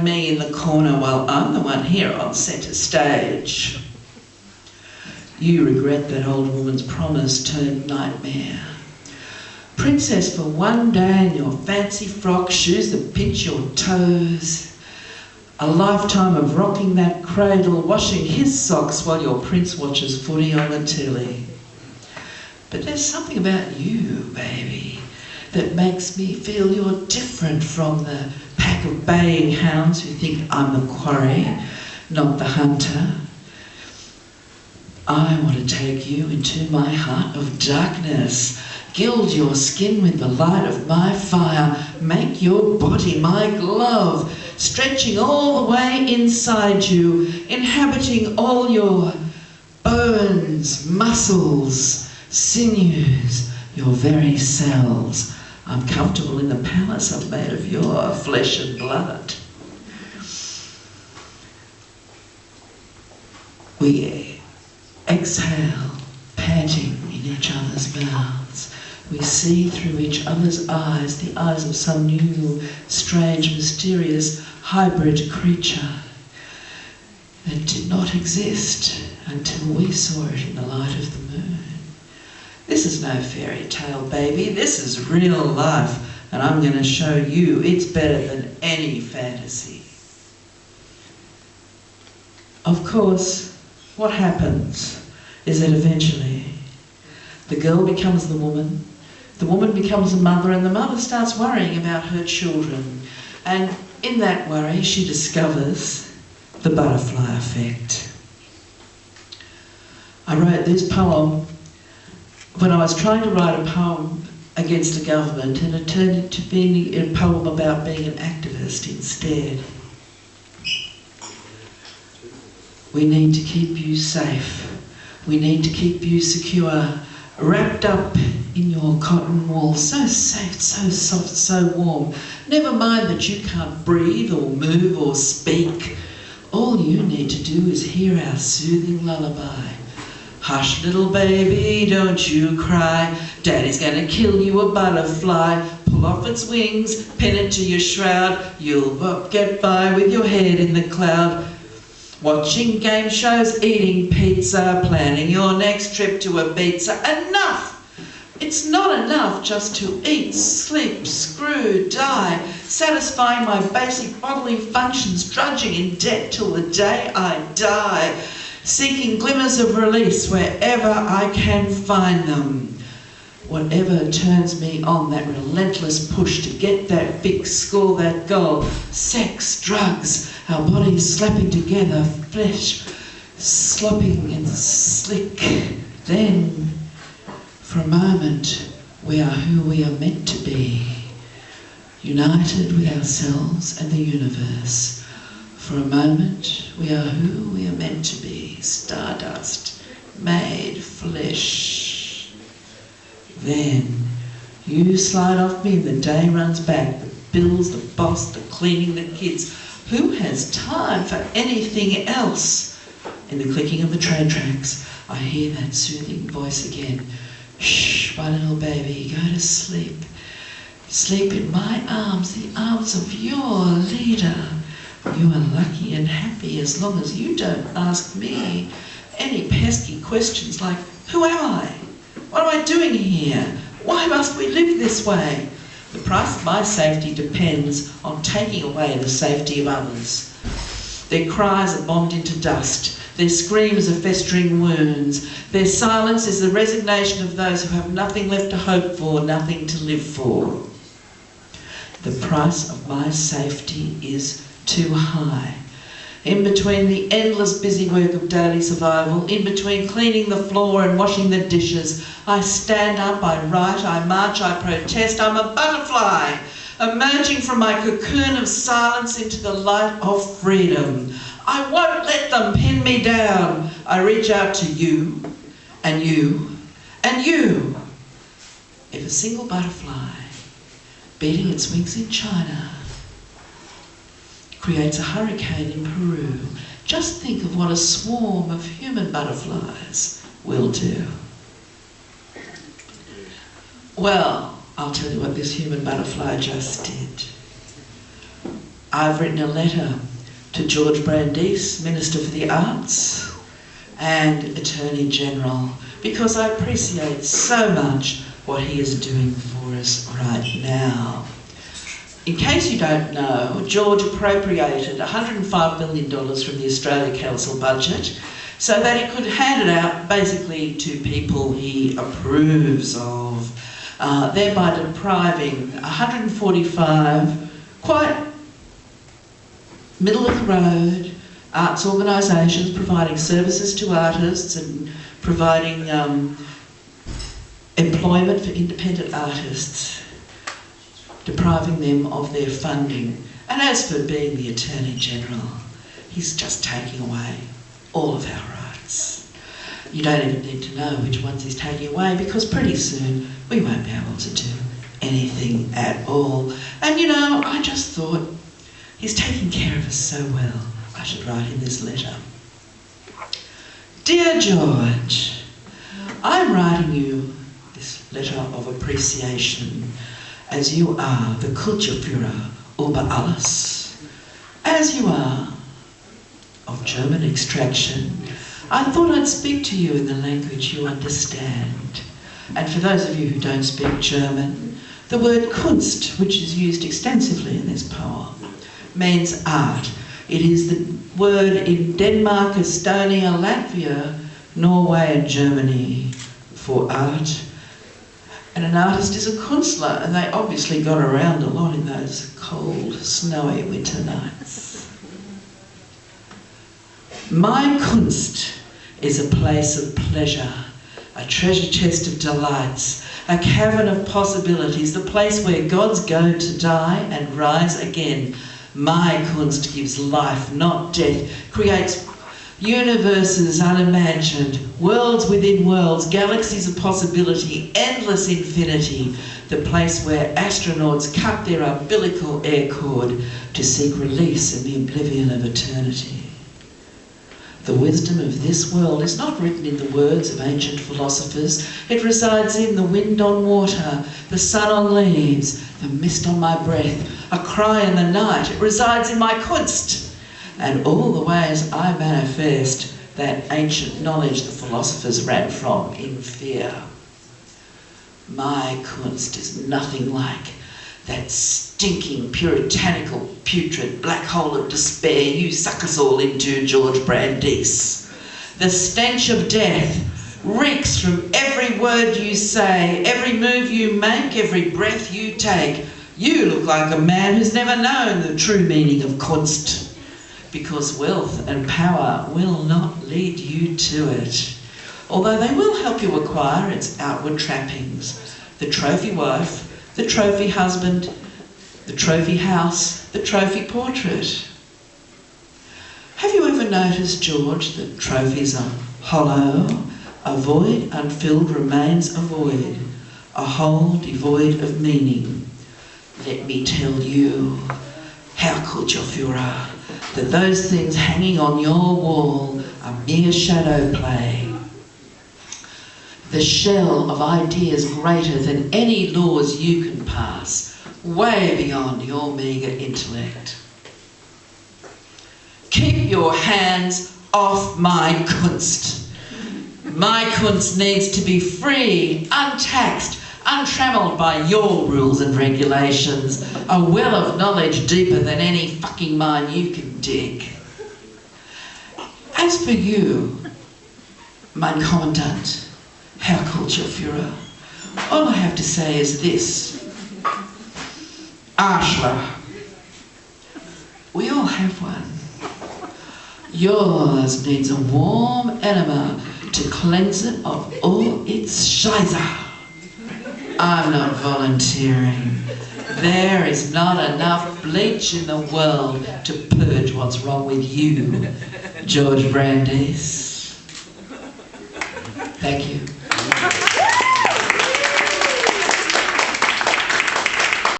me in the corner while I'm the one here on centre stage. You regret that old woman's promise turned nightmare. Princess for one day in your fancy frock, shoes that pinch your toes. A lifetime of rocking that cradle, washing his socks while your prince watches footy on the telly. But there's something about you, baby, that makes me feel you're different from the pack of baying hounds who think I'm the quarry, not the hunter. I want to take you into my heart of darkness, gild your skin with the light of my fire, make your body my glove, stretching all the way inside you, inhabiting all your bones, muscles, sinews, your very cells. I'm comfortable in the palace I've made of your flesh and blood. We exhale, panting in each other's mouths. We see through each other's eyes, the eyes of some new, strange, mysterious, hybrid creature that did not exist until we saw it in the light of the moon. This is no fairy tale, baby. This is real life, and I'm going to show you it's better than any fantasy. Of course, what happens is that eventually the girl becomes the woman becomes a mother, and the mother starts worrying about her children. And in that worry, she discovers the butterfly effect. I wrote this poem when I was trying to write a poem against the government, and it turned into being a poem about being an activist instead. We need to keep you safe. We need to keep you secure, wrapped up in your cotton wool, so safe, so soft, so warm. Never mind that you can't breathe or move or speak. All you need to do is hear our soothing lullaby. Hush, little baby, don't you cry. Daddy's gonna kill you a butterfly. Pull off its wings, pin it to your shroud. You'll get by with your head in the cloud. Watching game shows, eating pizza, planning your next trip to Ibiza. Enough! It's not enough just to eat, sleep, screw, die, satisfying my basic bodily functions, drudging in debt till the day I die, seeking glimmers of release wherever I can find them. Whatever turns me on, that relentless push to get that fix, score that goal. Sex, drugs, our bodies slapping together, flesh slopping and slick. Then, for a moment, we are who we are meant to be, united with ourselves and the universe. For a moment, we are who we are meant to be, stardust, made flesh. Then, you slide off me and the day runs back, the bills, the boss, the cleaning, the kids. Who has time for anything else? In the clicking of the train tracks, I hear that soothing voice again. Shh, my little baby, go to sleep. Sleep in my arms, the arms of your leader. You are lucky and happy as long as you don't ask me any pesky questions like, who am I? What am I doing here? Why must we live this way? The price of my safety depends on taking away the safety of others. Their cries are bombed into dust. Their screams are festering wounds. Their silence is the resignation of those who have nothing left to hope for, nothing to live for. The price of my safety is too high. In between the endless busy work of daily survival, in between cleaning the floor and washing the dishes, I stand up, I write, I march, I protest. I'm a butterfly, emerging from my cocoon of silence into the light of freedom. I won't let them pin me down. I reach out to you, and you, and you. If a single butterfly, beating its wings in China, creates a hurricane in Peru, just think of what a swarm of human butterflies will do. Well, I'll tell you what this human butterfly just did. I've written a letter to George Brandis, Minister for the Arts and Attorney General, because I appreciate so much what he is doing for us right now. In case you don't know, George appropriated $105 million from the Australia Council budget so that he could hand it out basically to people he approves of, thereby depriving 145 quite middle-of-the-road arts organisations providing services to artists and providing employment for independent artists, depriving them of their funding. And as for being the Attorney General, he's just taking away all of our rights. You don't even need to know which ones he's taking away, because pretty soon we won't be able to do anything at all. And you know, I just thought, he's taking care of us so well, I should write him this letter. Dear George, I'm writing you this letter of appreciation, as you are the Kulturführer über alles. As you are of German extraction, I thought I'd speak to you in the language you understand. And for those of you who don't speak German, the word Kunst, which is used extensively in this poem, means art. It is the word in Denmark, Estonia, Latvia, Norway and Germany for art. And an artist is a Künstler, and they obviously got around a lot in those cold, snowy winter nights. My Kunst is a place of pleasure, a treasure chest of delights, a cavern of possibilities, the place where gods go to die and rise again. My Kunst gives life, not death, creates universes unimagined, worlds within worlds, galaxies of possibility, endless infinity, the place where astronauts cut their umbilical air cord to seek release in the oblivion of eternity. The wisdom of this world is not written in the words of ancient philosophers. It resides in the wind on water, the sun on leaves, the mist on my breath, a cry in the night. It resides in my Kunst, and all the ways I manifest that ancient knowledge the philosophers ran from in fear. My Kunst is nothing like that stinking, puritanical, putrid black hole of despair you suck us all into, George Brandis. The stench of death reeks from every word you say, every move you make, every breath you take. You look like a man who's never known the true meaning of Kunst, because wealth and power will not lead you to it, although they will help you acquire its outward trappings: the trophy wife, the trophy husband, the trophy house, the trophy portrait. Have you ever noticed, George, that trophies are hollow? A void unfilled remains a void, a hole devoid of meaning. Let me tell you, Herr Kulturführer, that those things hanging on your wall are mere shadow play. The shell of ideas greater than any laws you can pass, way beyond your meagre intellect. Keep your hands off my Kunst. My Kunst needs to be free, untaxed, untrammeled by your rules and regulations, a well of knowledge deeper than any fucking mine you can dig. As for you, mein Kommandant, Herr Kulturführer, all I have to say is this: Arschloch. We all have one. Yours needs a warm enema to cleanse it of all its Scheiße. I'm not volunteering. There is not enough bleach in the world to purge what's wrong with you, George Brandis. Thank you.